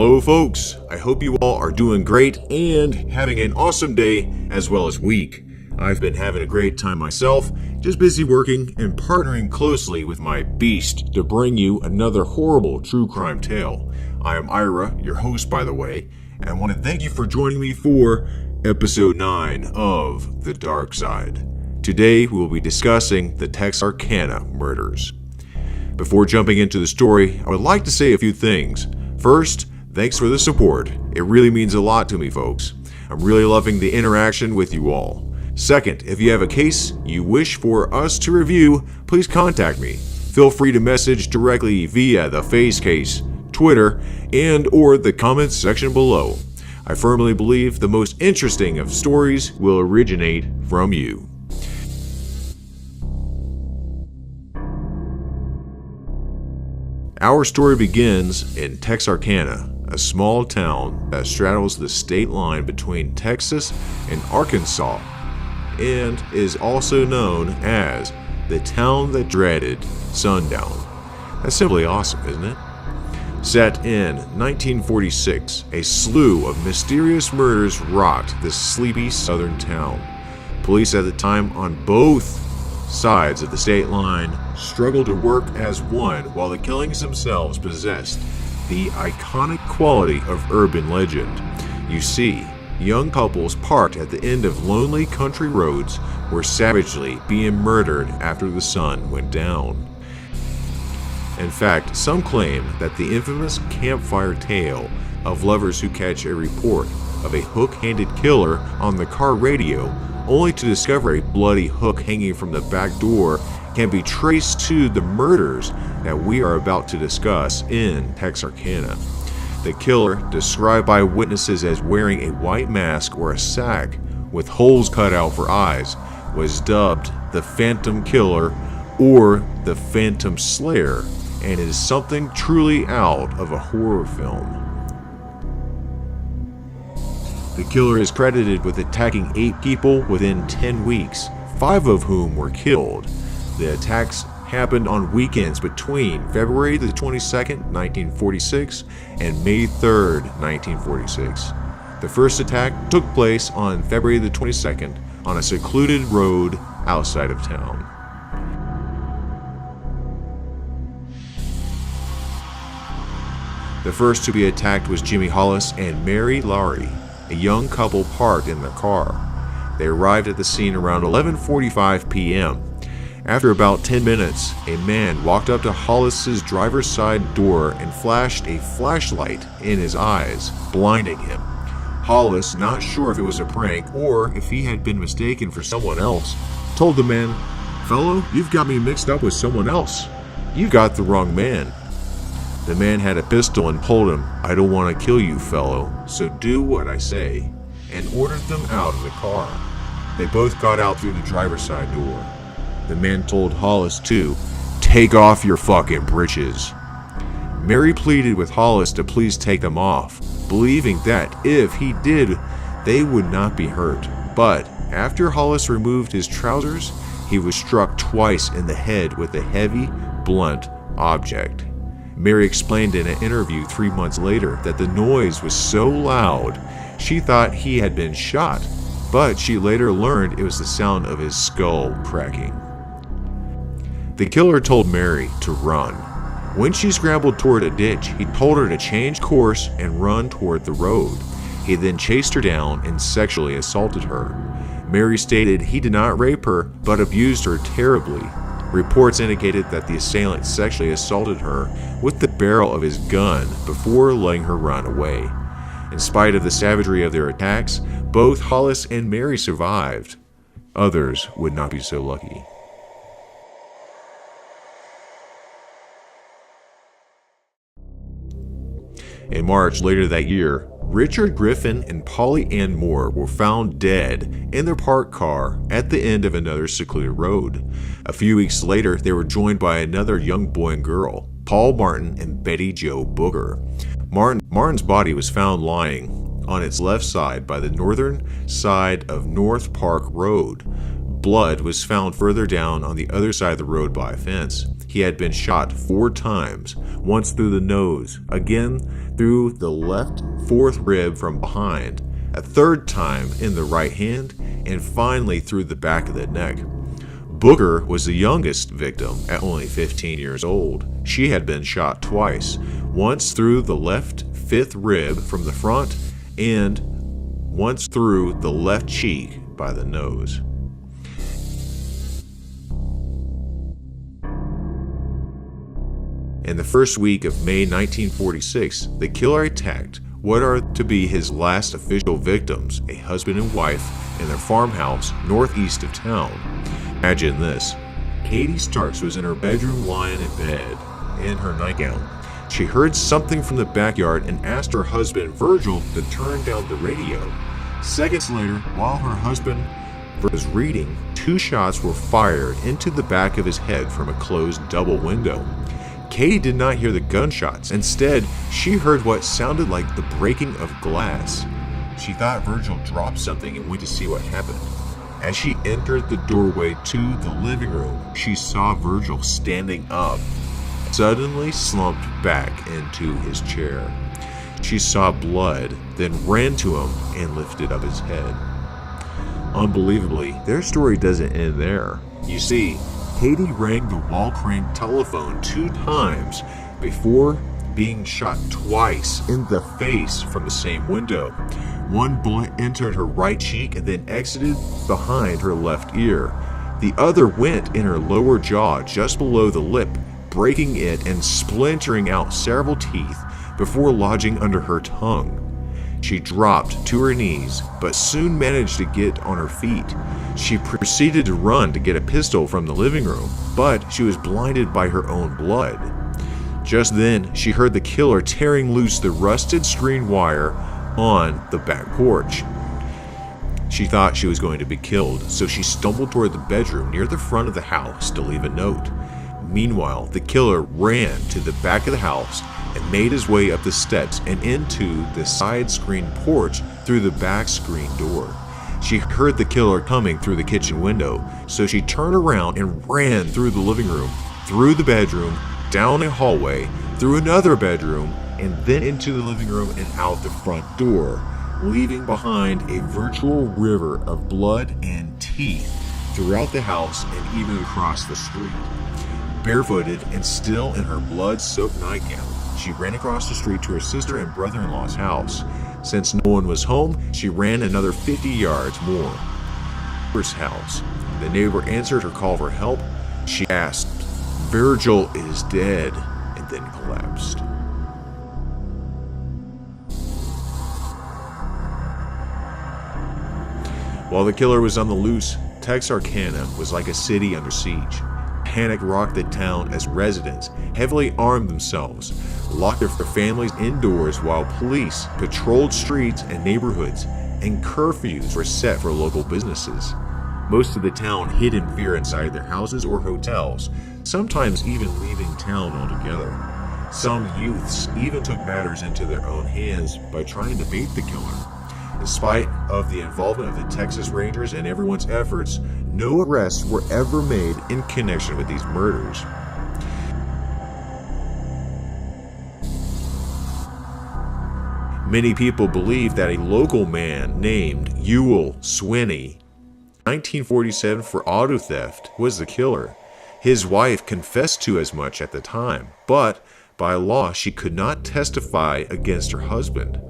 Hello folks, I hope you all are doing great and having an awesome day as well as week. I've been having a great time myself, just busy working and partnering closely with my beast to bring you another horrible true crime tale. I am Ira, your host by the way, and I want to thank you for joining me for episode 9 of The Darkside. Today we will be discussing the Texarkana Murders. Before jumping into the story, I would like to say a few things. First, thanks for the support. It really means a lot to me, folks. I'm really loving the interaction with you all. Second, if you have a case you wish for us to review, please contact me. Feel free to message directly via the Face Case, Twitter, and or the comments section below. I firmly believe the most interesting of stories will originate from you. Our story begins in Texarkana, a small town that straddles the state line between Texas and Arkansas, and is also known as the town that dreaded sundown. That's simply awesome, isn't it? Set in 1946, a slew of mysterious murders rocked this sleepy southern town. Police at the time on both sides of the state line struggled to work as one, while the killings themselves possessed the iconic quality of urban legend. You see, young couples parked at the end of lonely country roads were savagely being murdered after the sun went down. In fact, some claim that the infamous campfire tale of lovers who catch a report of a hook-handed killer on the car radio only to discover a bloody hook hanging from the back door can be traced to the murders that we are about to discuss in Texarkana. The killer, described by witnesses as wearing a white mask or a sack with holes cut out for eyes, was dubbed the Phantom Killer or the Phantom Slayer, and is something truly out of a horror film. The killer is credited with attacking 8 people within 10 weeks, 5 of whom were killed. The attacks happened on weekends between February the 22nd, 1946 and May 3rd, 1946. The first attack took place on February the 22nd on a secluded road outside of town. The first to be attacked was Jimmy Hollis and Mary Lowry, a young couple parked in their car. They arrived at the scene around 11:45 p.m. After about 10 minutes, a man walked up to Hollis's driver's side door and flashed a flashlight in his eyes, blinding him. Hollis, not sure if it was a prank or if he had been mistaken for someone else, told the man, "Fellow, you've got me mixed up with someone else. You got the wrong man." The man had a pistol and told him, "I don't want to kill you, fellow, so do what I say," and ordered them out of the car. They both got out through the driver's side door. The man told Hollis to take off your fucking britches. Mary pleaded with Hollis to please take them off, believing that if he did, they would not be hurt. But after Hollis removed his trousers, he was struck twice in the head with a heavy, blunt object. Mary explained in an interview 3 months later that the noise was so loud she thought he had been shot, but she later learned it was the sound of his skull cracking. The killer told Mary to run. When she scrambled toward a ditch, he told her to change course and run toward the road. He then chased her down and sexually assaulted her. Mary stated he did not rape her, but abused her terribly. Reports indicated that the assailant sexually assaulted her with the barrel of his gun before letting her run away. In spite of the savagery of their attacks, both Hollis and Mary survived. Others would not be so lucky. In March later that year, Richard Griffin and Polly Ann Moore were found dead in their parked car at the end of another secluded road. A few weeks later, they were joined by another young boy and girl, Paul Martin and Betty Jo Booger. Martin's body was found lying on its left side by the northern side of North Park Road. Blood was found further down on the other side of the road by a fence. He had been shot 4 times, once through the nose, again through the left 4th rib from behind, a 3rd time in the right hand, and finally through the back of the neck. Booker was the youngest victim at only 15 years old. She had been shot twice, once through the left 5th rib from the front and once through the left cheek by the nose. In the first week of May 1946, the killer attacked what are to be his last official victims, a husband and wife, in their farmhouse northeast of town. Imagine this. Katie Starks was in her bedroom lying in bed, in her nightgown. She heard something from the backyard and asked her husband, Virgil, to turn down the radio. Seconds later, while her husband was reading, 2 shots were fired into the back of his head from a closed double window. Katie did not hear the gunshots. Instead, she heard what sounded like the breaking of glass. She thought Virgil dropped something and went to see what happened. As she entered the doorway to the living room, she saw Virgil standing up, suddenly slumped back into his chair. She saw blood, then ran to him and lifted up his head. Unbelievably, their story doesn't end there. You see, Katie rang the wall crank telephone 2 times before being shot twice in the face from the same window. One bullet entered her right cheek and then exited behind her left ear. The other went in her lower jaw just below the lip, breaking it and splintering out several teeth before lodging under her tongue. She dropped to her knees, but soon managed to get on her feet. She proceeded to run to get a pistol from the living room, but she was blinded by her own blood. Just then, she heard the killer tearing loose the rusted screen wire on the back porch. She thought she was going to be killed, so she stumbled toward the bedroom near the front of the house to leave a note. Meanwhile, the killer ran to the back of the house and made his way up the steps and into the side screen porch through the back screen door. She heard the killer coming through the kitchen window, so she turned around and ran through the living room, through the bedroom, down a hallway, through another bedroom, and then into the living room and out the front door, leaving behind a virtual river of blood and teeth throughout the house and even across the street. Barefooted and still in her blood-soaked nightgown, she ran across the street to her sister and brother-in-law's house. Since no one was home, she ran another 50 yards more. Neighbor's house. The neighbor answered her call for help. She asked, "Virgil is dead," and then collapsed. While the killer was on the loose, Texarkana was like a city under siege. Panic rocked the town as residents heavily armed themselves, locked their families indoors while police patrolled streets and neighborhoods, and curfews were set for local businesses. Most of the town hid in fear inside their houses or hotels, sometimes even leaving town altogether. Some youths even took matters into their own hands by trying to bait the killer. In spite of the involvement of the Texas Rangers and everyone's efforts, no arrests were ever made in connection with these murders. Many people believe that a local man named Ewell Swinney, 1947 for auto theft, was the killer. His wife confessed to as much at the time, but by law she could not testify against her husband.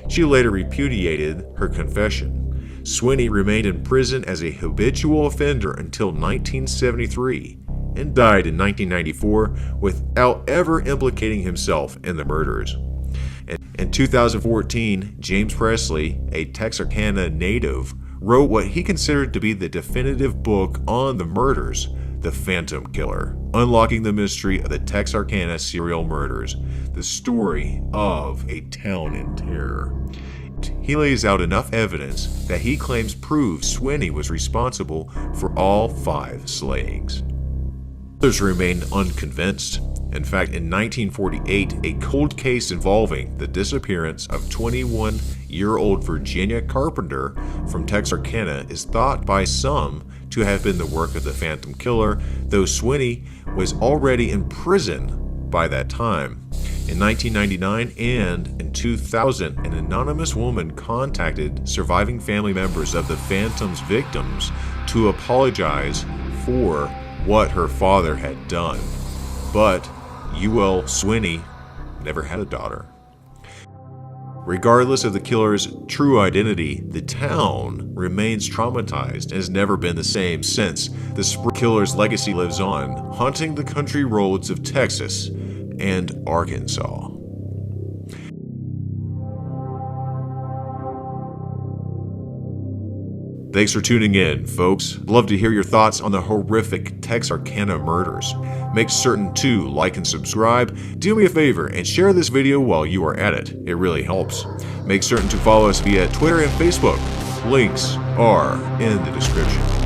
She later repudiated her confession. Swinney remained in prison as a habitual offender until 1973 and died in 1994 without ever implicating himself in the murders. In 2014, James Presley, a Texarkana native, wrote what he considered to be the definitive book on the murders, The Phantom Killer, Unlocking the Mystery of the Texarkana Serial Murders, the story of a town in terror. He lays out enough evidence that he claims proves Swinney was responsible for all 5 slayings. Others remain unconvinced. In fact, in 1948, a cold case involving the disappearance of 21-year-old Virginia Carpenter from Texarkana is thought by some to to have been the work of the Phantom Killer, though Swinney was already in prison by that time. In 1999 and in 2000, an anonymous woman contacted surviving family members of the Phantom's victims to apologize for what her father had done. But Ul Swinney never had a daughter. Regardless of the killer's true identity, the town remains traumatized and has never been the same since. The spree killer's legacy lives on, haunting the country roads of Texas and Arkansas. Thanks for tuning in, folks. I'd love to hear your thoughts on the horrific Texarkana murders. Make certain to like and subscribe. Do me a favor and share this video while you are at it. It really helps. Make certain to follow us via Twitter and Facebook. Links are in the description.